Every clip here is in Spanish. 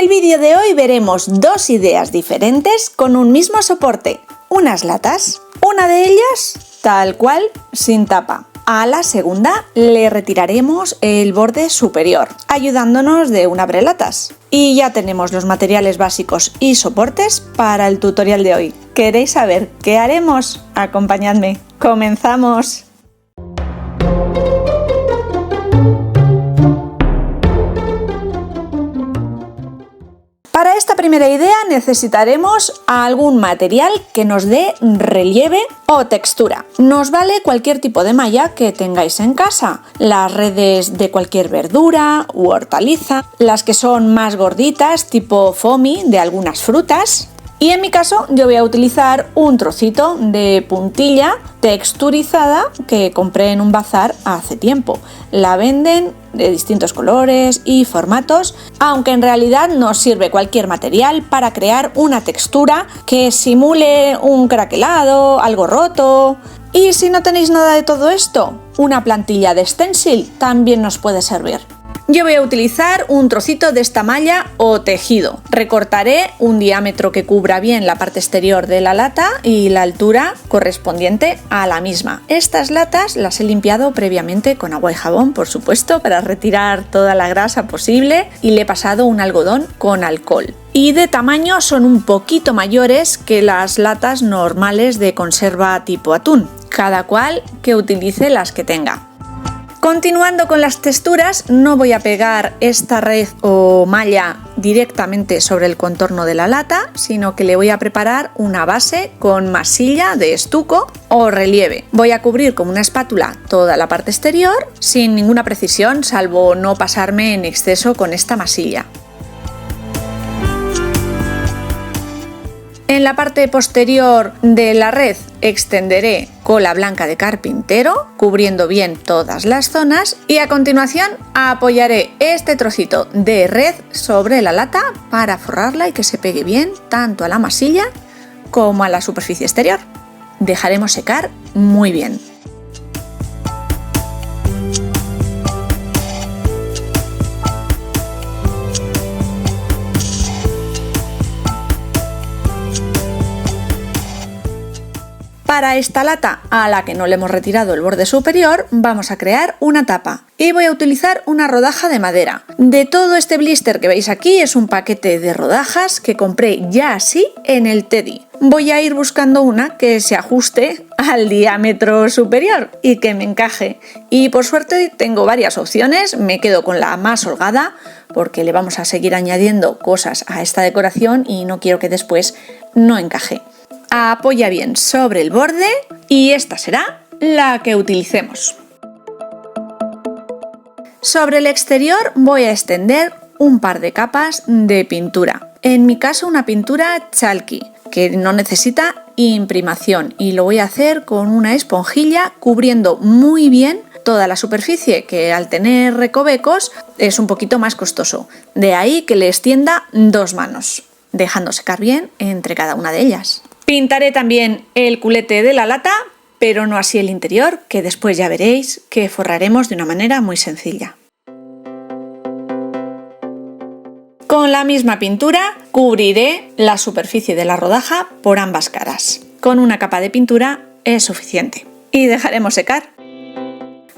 el vídeo de hoy veremos dos ideas diferentes con un mismo soporte, unas latas. Una de ellas, tal cual, sin tapa. A la segunda le retiraremos el borde superior, ayudándonos de un abrelatas. Y ya tenemos los materiales básicos y soportes para el tutorial de hoy. ¿Queréis saber qué haremos? Acompañadme. ¡Comenzamos! Para esta primera idea necesitaremos algún material que nos dé relieve o textura. Nos vale cualquier tipo de malla que tengáis en casa, las redes de cualquier verdura u hortaliza, las que son más gorditas tipo foamy de algunas frutas. Y en mi caso yo voy a utilizar un trocito de puntilla texturizada que compré en un bazar hace tiempo. La venden de distintos colores y formatos, aunque en realidad nos sirve cualquier material para crear una textura que simule un craquelado, algo roto. Y si no tenéis nada de todo esto, una plantilla de stencil también nos puede servir. Yo voy a utilizar un trocito de esta malla o tejido. Recortaré un diámetro que cubra bien la parte exterior de la lata y la altura correspondiente a la misma. Estas latas las he limpiado previamente con agua y jabón, por supuesto, para retirar toda la grasa posible, y le he pasado un algodón con alcohol. Y de tamaño son un poquito mayores que las latas normales de conserva tipo atún, cada cual que utilice las que tenga. Continuando con las texturas, no voy a pegar esta red o malla directamente sobre el contorno de la lata, sino que le voy a preparar una base con masilla de estuco o relieve. Voy a cubrir con una espátula toda la parte exterior sin ninguna precisión, salvo no pasarme en exceso con esta masilla. En la parte posterior de la red extenderé cola blanca de carpintero, cubriendo bien todas las zonas, y a continuación apoyaré este trocito de red sobre la lata para forrarla y que se pegue bien tanto a la masilla como a la superficie exterior. Dejaremos secar muy bien. Para esta lata, a la que no le hemos retirado el borde superior, vamos a crear una tapa. Y voy a utilizar una rodaja de madera. De todo este blister que veis aquí es un paquete de rodajas que compré ya así en el Teddy. Voy a ir buscando una que se ajuste al diámetro superior y que me encaje. Y por suerte tengo varias opciones, me quedo con la más holgada porque le vamos a seguir añadiendo cosas a esta decoración y no quiero que después no encaje. Apoya bien sobre el borde y esta será la que utilicemos. Sobre el exterior voy a extender un par de capas de pintura. En mi caso una pintura chalky que no necesita imprimación, y lo voy a hacer con una esponjilla cubriendo muy bien toda la superficie, que al tener recovecos es un poquito más costoso. De ahí que le extienda 2 manos, dejando secar bien entre cada una de ellas. Pintaré también el culete de la lata, pero no así el interior, que después ya veréis que forraremos de una manera muy sencilla. Con la misma pintura cubriré la superficie de la rodaja por ambas caras. Con una capa de pintura es suficiente. Y dejaremos secar.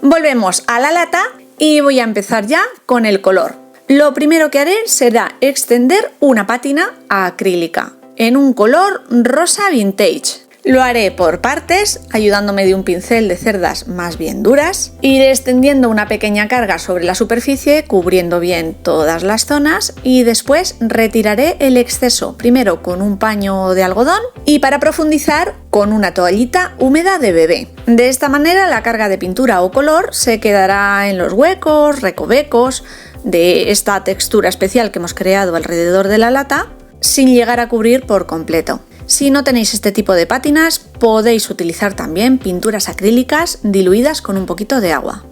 Volvemos a la lata y voy a empezar ya con el color. Lo primero que haré será extender una pátina acrílica en un color rosa vintage. Lo haré por partes, ayudándome de un pincel de cerdas más bien duras. Iré extendiendo una pequeña carga sobre la superficie, cubriendo bien todas las zonas, y después retiraré el exceso, primero con un paño de algodón y, para profundizar, con una toallita húmeda de bebé. De esta manera la carga de pintura o color se quedará en los huecos, recovecos de esta textura especial que hemos creado alrededor de la lata, sin llegar a cubrir por completo. Si no tenéis este tipo de pátinas, podéis utilizar también pinturas acrílicas diluidas con un poquito de agua.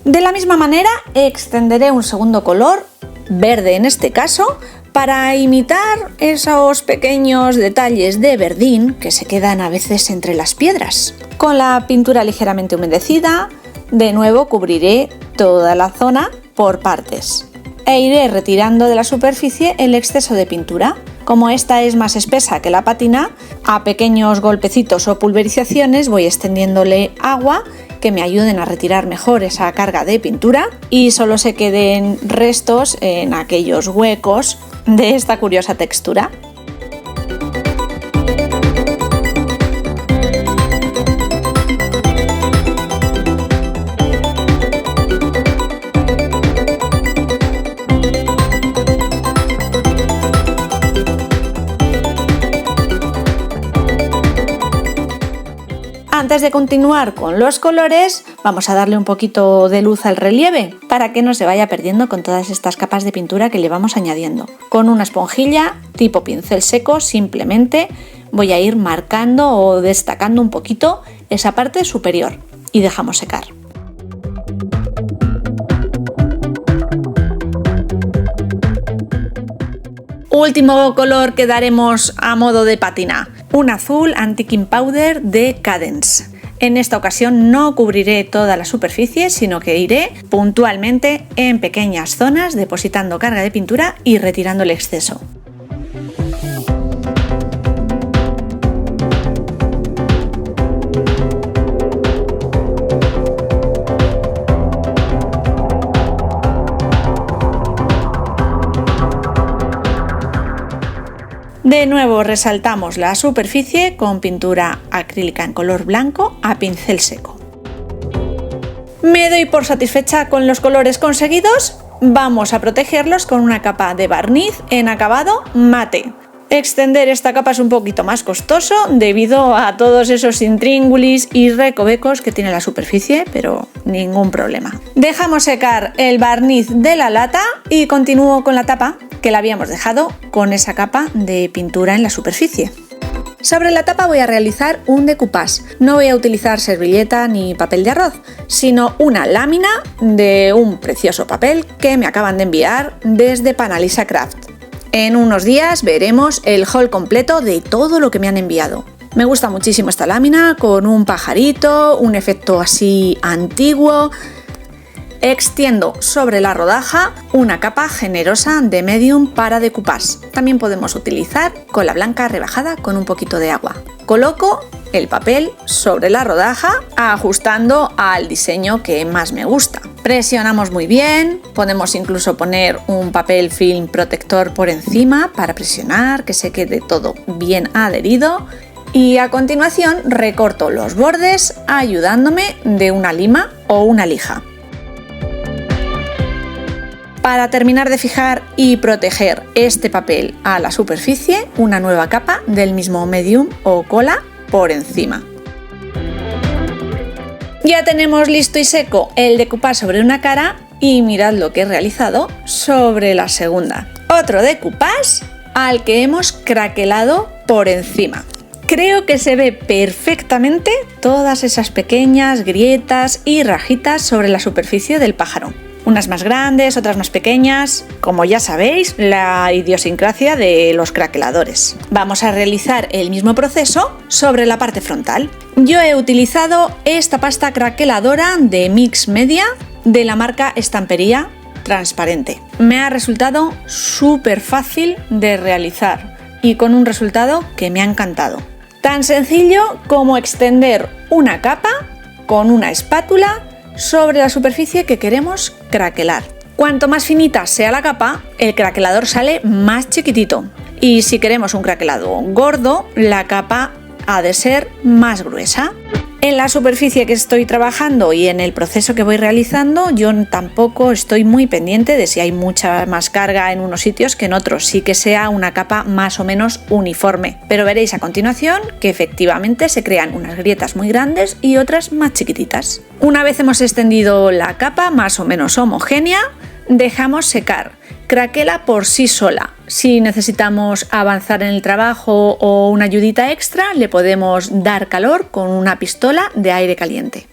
De la misma manera extenderé un segundo color, verde en este caso, para imitar esos pequeños detalles de verdín que se quedan a veces entre las piedras. Con la pintura ligeramente humedecida, de nuevo cubriré toda la zona por partes e iré retirando de la superficie el exceso de pintura. Como esta es más espesa que la pátina, a pequeños golpecitos o pulverizaciones voy extendiéndole agua que me ayuden a retirar mejor esa carga de pintura y solo se queden restos en aquellos huecos de esta curiosa textura. Antes de continuar con los colores, vamos a darle un poquito de luz al relieve para que no se vaya perdiendo con todas estas capas de pintura que le vamos añadiendo. Con una esponjilla tipo pincel seco simplemente voy a ir marcando o destacando un poquito esa parte superior y dejamos secar. Último color que daremos a modo de pátina, un azul Antiquing Powder de Cadence. En esta ocasión no cubriré toda la superficie, sino que iré puntualmente en pequeñas zonas depositando carga de pintura y retirando el exceso. De nuevo resaltamos la superficie con pintura acrílica en color blanco a pincel seco. Me doy por satisfecha con los colores conseguidos. Vamos a protegerlos con una capa de barniz en acabado mate. Extender esta capa es un poquito más costoso debido a todos esos intríngulis y recovecos que tiene la superficie, pero ningún problema. Dejamos secar el barniz de la lata y continúo con la tapa que la habíamos dejado con esa capa de pintura en la superficie. Sobre la tapa voy a realizar un decoupage. No voy a utilizar servilleta ni papel de arroz, sino una lámina de un precioso papel que me acaban de enviar desde Panalisa Craft. En unos días veremos el haul completo de todo lo que me han enviado. Me gusta muchísimo esta lámina con un pajarito, un efecto así antiguo. Extiendo sobre la rodaja una capa generosa de medium para decoupage. También podemos utilizar cola blanca rebajada con un poquito de agua. Coloco el papel sobre la rodaja ajustando al diseño que más me gusta. Presionamos muy bien, podemos incluso poner un papel film protector por encima para presionar, que se quede todo bien adherido. Y a continuación recorto los bordes ayudándome de una lima o una lija. Para terminar de fijar y proteger este papel a la superficie, una nueva capa del mismo medium o cola por encima. Ya tenemos listo y seco el decoupage sobre una cara y mirad lo que he realizado sobre la segunda. Otro decoupage al que hemos craquelado por encima. Creo que se ve perfectamente todas esas pequeñas grietas y rajitas sobre la superficie del pájaro. Unas más grandes, otras más pequeñas, como ya sabéis, la idiosincrasia de los craqueladores. Vamos a realizar el mismo proceso sobre la parte frontal. Yo he utilizado esta pasta craqueladora de Mix Media de la marca Estampería Transparente. Me ha resultado súper fácil de realizar y con un resultado que me ha encantado. Tan sencillo como extender una capa con una espátula sobre la superficie que queremos craquelar. Cuanto más finita sea la capa, el craquelador sale más chiquitito. Y si queremos un craquelado gordo, la capa ha de ser más gruesa. En la superficie que estoy trabajando y en el proceso que voy realizando, yo tampoco estoy muy pendiente de si hay mucha más carga en unos sitios que en otros, sí que sea una capa más o menos uniforme. Pero veréis a continuación que efectivamente se crean unas grietas muy grandes y otras más chiquititas. Una vez hemos extendido la capa más o menos homogénea, dejamos secar. Craquela por sí sola. Si necesitamos avanzar en el trabajo o una ayudita extra, le podemos dar calor con una pistola de aire caliente.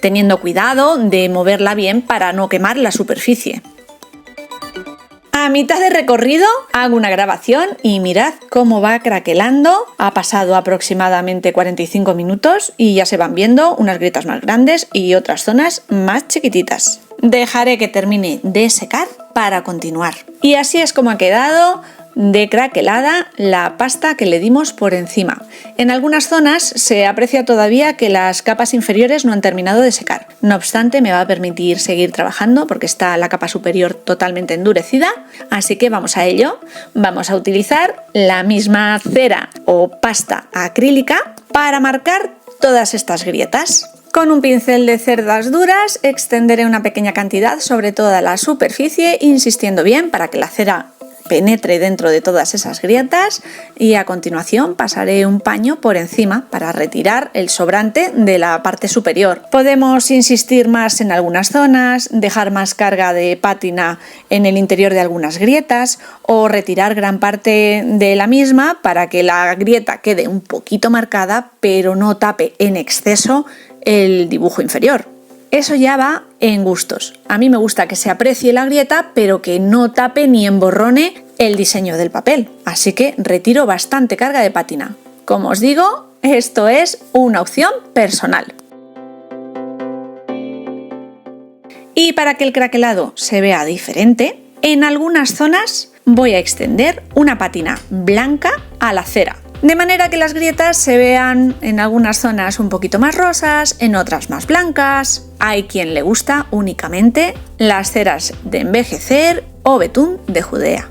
teniendo cuidado de moverla bien para no quemar la superficie. A mitad de recorrido hago una grabación y mirad cómo va craquelando. Ha pasado aproximadamente 45 minutos y ya se van viendo unas grietas más grandes y otras zonas más chiquititas. Dejaré que termine de secar para continuar. Y así es como ha quedado de craquelada la pasta que le dimos por encima. En algunas zonas se aprecia todavía que las capas inferiores no han terminado de secar. No obstante, me va a permitir seguir trabajando porque está la capa superior totalmente endurecida, así que vamos a ello. Vamos a utilizar la misma cera o pasta acrílica para marcar todas estas grietas. Con un pincel de cerdas duras extenderé una pequeña cantidad sobre toda la superficie, insistiendo bien para que la cera penetre dentro de todas esas grietas, y a continuación pasaré un paño por encima para retirar el sobrante de la parte superior. Podemos insistir más en algunas zonas, dejar más carga de pátina en el interior de algunas grietas o retirar gran parte de la misma para que la grieta quede un poquito marcada pero no tape en exceso el dibujo inferior. Eso ya va en gustos. A mí me gusta que se aprecie la grieta, pero que no tape ni emborrone el diseño del papel. Así que retiro bastante carga de pátina. Como os digo, esto es una opción personal. Y para que el craquelado se vea diferente, en algunas zonas voy a extender una pátina blanca a la cera, de manera que las grietas se vean en algunas zonas un poquito más rosas, en otras más blancas. Hay quien le gusta únicamente las ceras de envejecer o betún de Judea.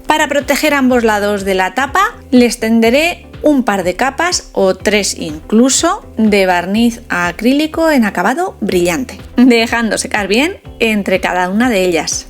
Para proteger ambos lados de la tapa, les tenderé un par de capas o 3 incluso de barniz acrílico en acabado brillante, dejando secar bien entre cada una de ellas.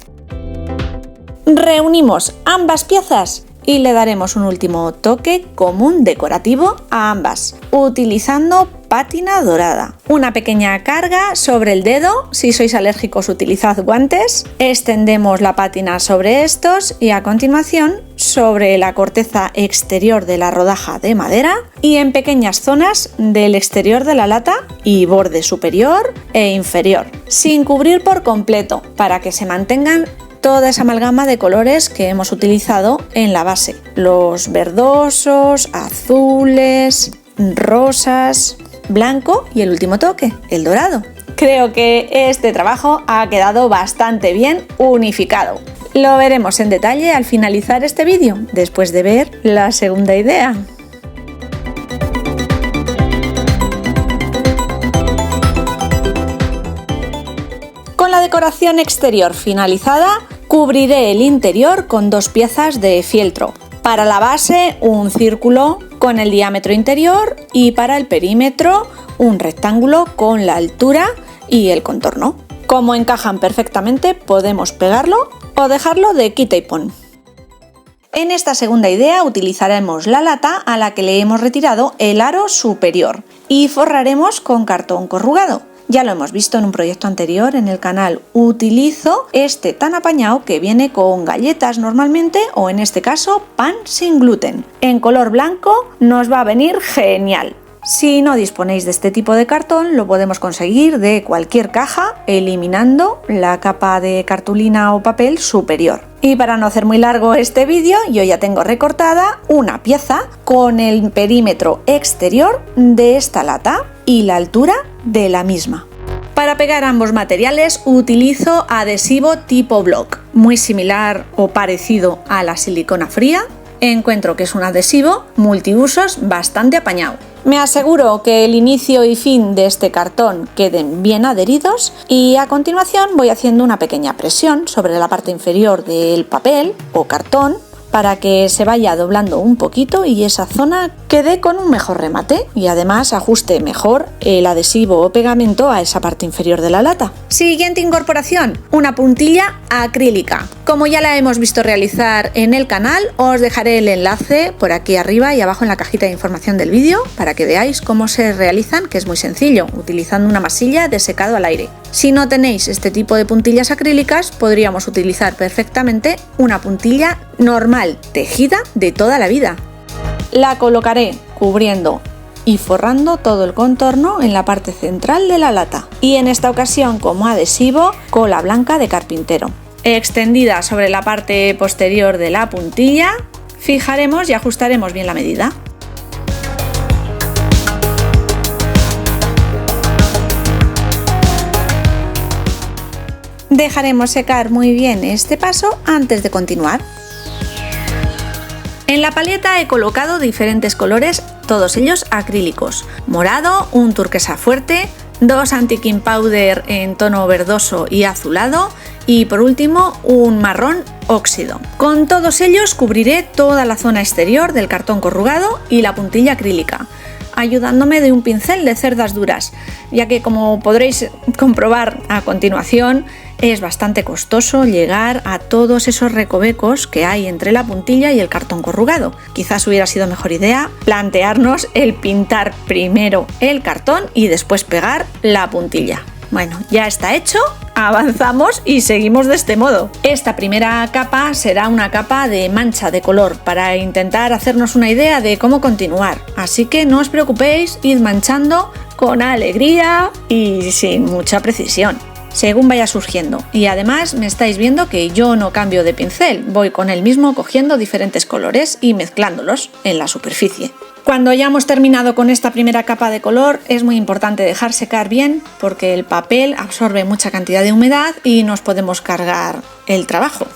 Reunimos ambas piezas y le daremos un último toque común decorativo a ambas, utilizando pátina dorada. Una pequeña carga sobre el dedo, si sois alérgicos utilizad guantes, extendemos la pátina sobre estos y a continuación sobre la corteza exterior de la rodaja de madera y en pequeñas zonas del exterior de la lata y borde superior e inferior, sin cubrir por completo para que se mantengan toda esa amalgama de colores que hemos utilizado en la base. Los verdosos, azules, rosas, blanco y el último toque, el dorado. Creo que este trabajo ha quedado bastante bien unificado. Lo veremos en detalle al finalizar este vídeo, después de ver la segunda idea. Con la decoración exterior finalizada, cubriré el interior con 2 piezas de fieltro. Para la base, un círculo con el diámetro interior y para el perímetro, un rectángulo con la altura y el contorno. Como encajan perfectamente, podemos pegarlo o dejarlo de quita y pon. En esta segunda idea utilizaremos la lata a la que le hemos retirado el aro superior y forraremos con cartón corrugado. Ya lo hemos visto en un proyecto anterior en el canal. Utilizo este tan apañado que viene con galletas normalmente o en este caso pan sin gluten. En color blanco nos va a venir genial. Si no disponéis de este tipo de cartón, lo podemos conseguir de cualquier caja eliminando la capa de cartulina o papel superior. Y para no hacer muy largo este vídeo, yo ya tengo recortada una pieza con el perímetro exterior de esta lata y la altura de la misma. Para pegar ambos materiales utilizo adhesivo tipo block, muy similar o parecido a la silicona fría. Encuentro que es un adhesivo multiusos bastante apañado. Me aseguro que el inicio y fin de este cartón queden bien adheridos y a continuación voy haciendo una pequeña presión sobre la parte inferior del papel o cartón para que se vaya doblando un poquito y esa zona quede con un mejor remate y además ajuste mejor el adhesivo o pegamento a esa parte inferior de la lata. Siguiente incorporación, una puntilla acrílica. Como ya la hemos visto realizar en el canal, os dejaré el enlace por aquí arriba y abajo en la cajita de información del vídeo para que veáis cómo se realizan, que es muy sencillo, utilizando una masilla de secado al aire. Si no tenéis este tipo de puntillas acrílicas, podríamos utilizar perfectamente una puntilla normal, tejida de toda la vida. La colocaré cubriendo y forrando todo el contorno en la parte central de la lata. Y en esta ocasión, como adhesivo, cola blanca de carpintero. Extendida sobre la parte posterior de la puntilla, fijaremos y ajustaremos bien la medida. Dejaremos secar muy bien este paso antes de continuar. En la paleta he colocado diferentes colores, todos ellos acrílicos. Morado, un turquesa fuerte, 2 anti-king powder en tono verdoso y azulado y por último un marrón óxido. Con todos ellos cubriré toda la zona exterior del cartón corrugado y la puntilla acrílica, ayudándome de un pincel de cerdas duras, ya que como podréis comprobar a continuación, es bastante costoso llegar a todos esos recovecos que hay entre la puntilla y el cartón corrugado. Quizás hubiera sido mejor idea plantearnos el pintar primero el cartón y después pegar la puntilla. Bueno, ya está hecho, avanzamos y seguimos de este modo. Esta primera capa será una capa de mancha de color para intentar hacernos una idea de cómo continuar. Así que no os preocupéis, id manchando con alegría y sin mucha precisión, según vaya surgiendo. Y además me estáis viendo que yo no cambio de pincel, voy con el mismo cogiendo diferentes colores y mezclándolos en la superficie. Cuando ya hemos terminado con esta primera capa de color es muy importante dejar secar bien porque el papel absorbe mucha cantidad de humedad y nos podemos cargar el trabajo.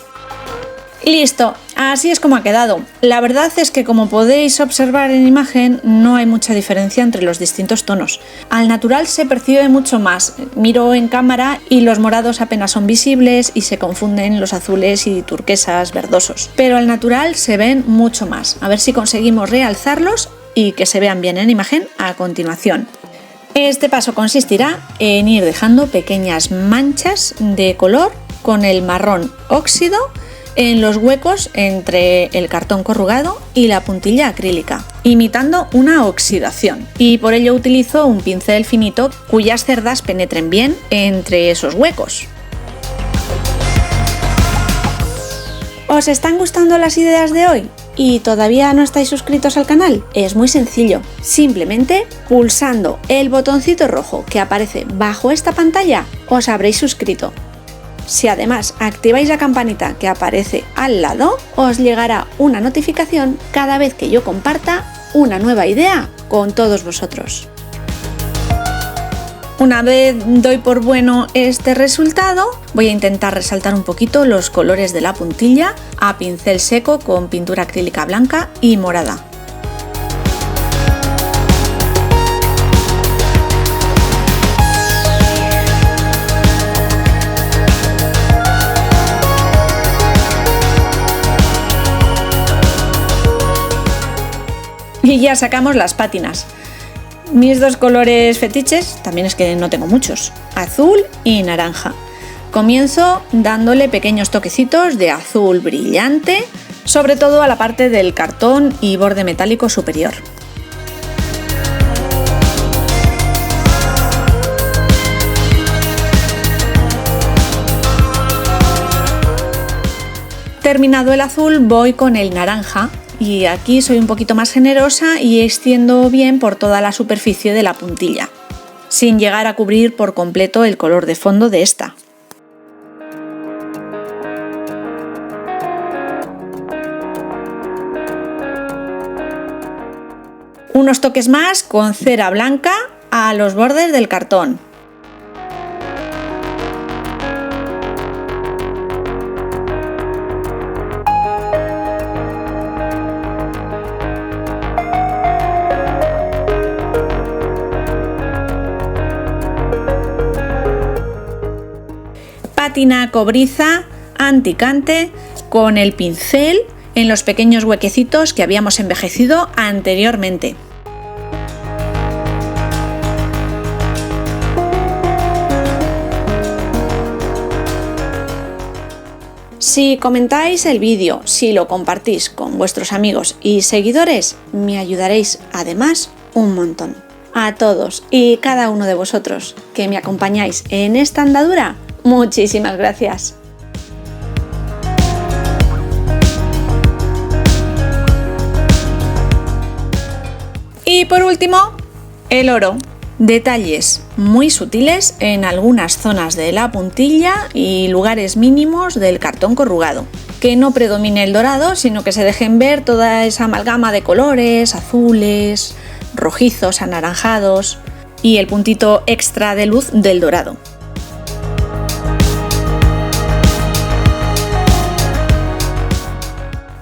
Listo, así es como ha quedado. La verdad es que como podéis observar en imagen no hay mucha diferencia entre los distintos tonos. Al natural se percibe mucho más. Miro en cámara y los morados apenas son visibles y se confunden los azules y turquesas verdosos. Pero al natural se ven mucho más. A ver si conseguimos realzarlos y que se vean bien en imagen a continuación. Este paso consistirá en ir dejando pequeñas manchas de color con el marrón óxido en los huecos entre el cartón corrugado y la puntilla acrílica, imitando una oxidación. Y por ello utilizo un pincel finito cuyas cerdas penetren bien entre esos huecos. ¿Os están gustando las ideas de hoy? ¿Y todavía no estáis suscritos al canal? Es muy sencillo, simplemente pulsando el botoncito rojo que aparece bajo esta pantalla os habréis suscrito. Si además activáis la campanita que aparece al lado, os llegará una notificación cada vez que yo comparta una nueva idea con todos vosotros. Una vez doy por bueno este resultado, voy a intentar resaltar un poquito los colores de la puntilla a pincel seco con pintura acrílica blanca y morada. Y ya sacamos las pátinas. Mis dos colores fetiches, también es que no tengo muchos, azul y naranja. Comienzo dándole pequeños toquecitos de azul brillante, sobre todo a la parte del cartón y borde metálico superior. Terminado el azul, voy con el naranja. Y aquí soy un poquito más generosa y extiendo bien por toda la superficie de la puntilla, sin llegar a cubrir por completo el color de fondo de esta. Unos toques más con cera blanca a los bordes del cartón. Pátina cobriza anticante con el pincel en los pequeños huequecitos que habíamos envejecido anteriormente. Si comentáis el vídeo, si lo compartís con vuestros amigos y seguidores, me ayudaréis además un montón. A todos y cada uno de vosotros que me acompañáis en esta andadura, muchísimas gracias. Y por último, el oro. Detalles muy sutiles en algunas zonas de la puntilla y lugares mínimos del cartón corrugado. Que no predomine el dorado, sino que se dejen ver toda esa amalgama de colores, azules, rojizos, anaranjados y el puntito extra de luz del dorado.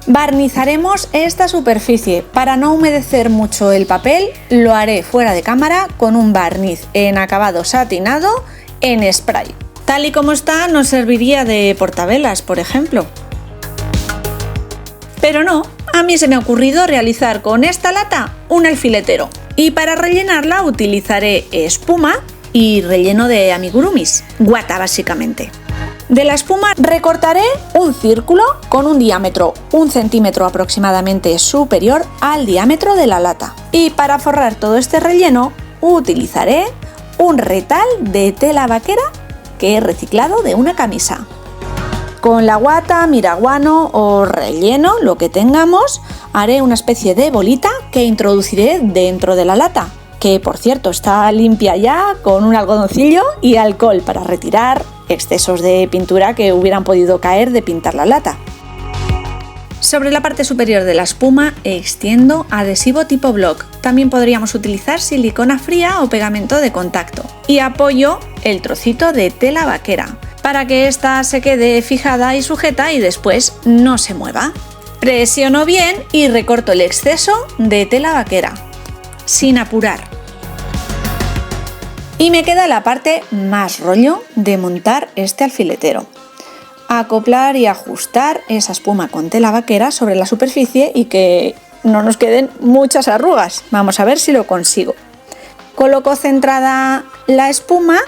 Barnizaremos esta superficie. Para no humedecer mucho el papel, lo haré fuera de cámara con un barniz en acabado satinado en spray. Tal y como está, nos serviría de portavelas, por ejemplo. Pero no, a mí se me ha ocurrido realizar con esta lata un alfiletero. Y para rellenarla utilizaré espuma y relleno de amigurumis, guata básicamente. De la espuma recortaré un círculo con un diámetro 1 centímetro aproximadamente superior al diámetro de la lata. Y para forrar todo este relleno utilizaré un retal de tela vaquera que he reciclado de una camisa. Con la guata, miraguano o relleno, lo que tengamos, haré una especie de bolita que introduciré dentro de la lata, que por cierto está limpia ya con un algodoncillo y alcohol para retirar excesos de pintura que hubieran podido caer de pintar la lata. Sobre la parte superior de la espuma extiendo adhesivo tipo block. También podríamos utilizar silicona fría o pegamento de contacto. Y apoyo el trocito de tela vaquera para que ésta se quede fijada y sujeta y después no se mueva. Presiono bien y recorto el exceso de tela vaquera, sin apurar. Y me queda la parte más rollo de montar este alfiletero. Acoplar y ajustar esa espuma con tela vaquera sobre la superficie y que no nos queden muchas arrugas. Vamos a ver si lo consigo. Coloco centrada la espuma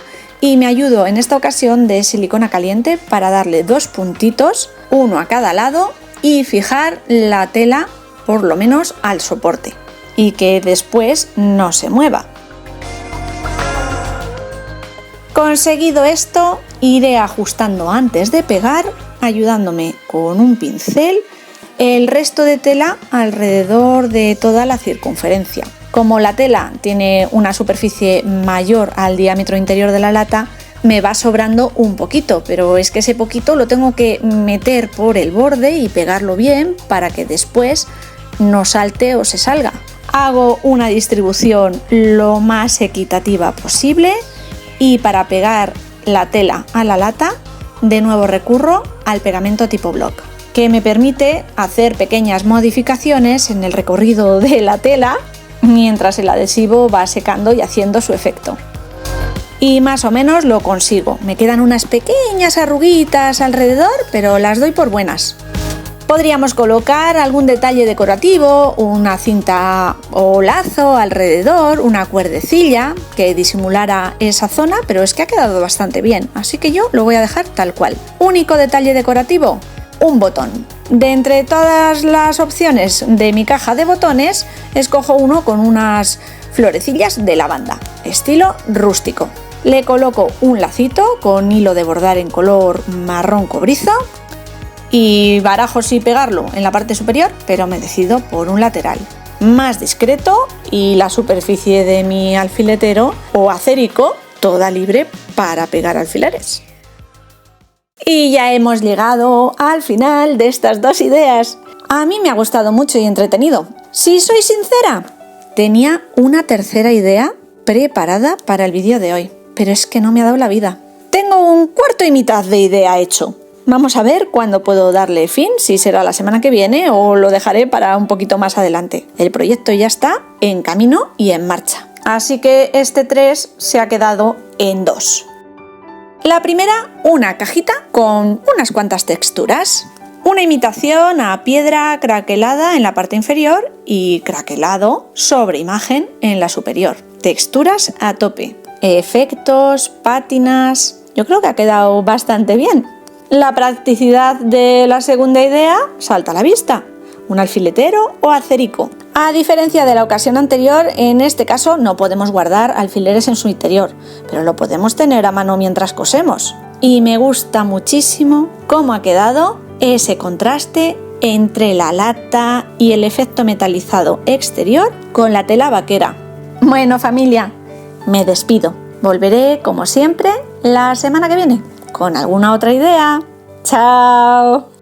y me ayudo en esta ocasión de silicona caliente para darle 2 puntitos, uno a cada lado, y fijar la tela por lo menos al soporte y que después no se mueva. Conseguido esto, iré ajustando antes de pegar, ayudándome con un pincel, el resto de tela alrededor de toda la circunferencia. Como la tela tiene una superficie mayor al diámetro interior de la lata, me va sobrando un poquito, pero es que ese poquito lo tengo que meter por el borde y pegarlo bien para que después no salte o se salga. Hago una distribución lo más equitativa posible. Y para pegar la tela a la lata, de nuevo recurro al pegamento tipo block, que me permite hacer pequeñas modificaciones en el recorrido de la tela mientras el adhesivo va secando y haciendo su efecto. Y más o menos lo consigo. Me quedan unas pequeñas arruguitas alrededor, pero las doy por buenas. Podríamos colocar algún detalle decorativo, una cinta o lazo alrededor, una cuerdecilla que disimulara esa zona, pero es que ha quedado bastante bien, así que yo lo voy a dejar tal cual. Único detalle decorativo, un botón. De entre todas las opciones de mi caja de botones, escojo uno con unas florecillas de lavanda, estilo rústico. Le coloco un lacito con hilo de bordar en color marrón cobrizo, y barajo si pegarlo en la parte superior, pero me decido por un lateral más discreto y la superficie de mi alfiletero o acerico toda libre para pegar alfileres. Y ya hemos llegado al final de estas 2 ideas. A mí me ha gustado mucho y entretenido. Si soy sincera, tenía una tercera idea preparada para el vídeo de hoy, pero es que no me ha dado la vida. Tengo un cuarto y mitad de idea hecho. Vamos a ver cuándo puedo darle fin, si será la semana que viene o lo dejaré para un poquito más adelante. El proyecto ya está en camino y en marcha. Así que este 3 se ha quedado en 2. La primera, una cajita con unas cuantas texturas. Una imitación a piedra craquelada en la parte inferior y craquelado sobre imagen en la superior. Texturas a tope. Efectos, pátinas. Yo creo que ha quedado bastante bien. La practicidad de la segunda idea salta a la vista. Un alfiletero o acerico. A diferencia de la ocasión anterior, en este caso no podemos guardar alfileres en su interior, pero lo podemos tener a mano mientras cosemos. Y me gusta muchísimo cómo ha quedado ese contraste entre la lata y el efecto metalizado exterior con la tela vaquera. Bueno, familia, me despido. Volveré, como siempre, la semana que viene con alguna otra idea. ¡Chao!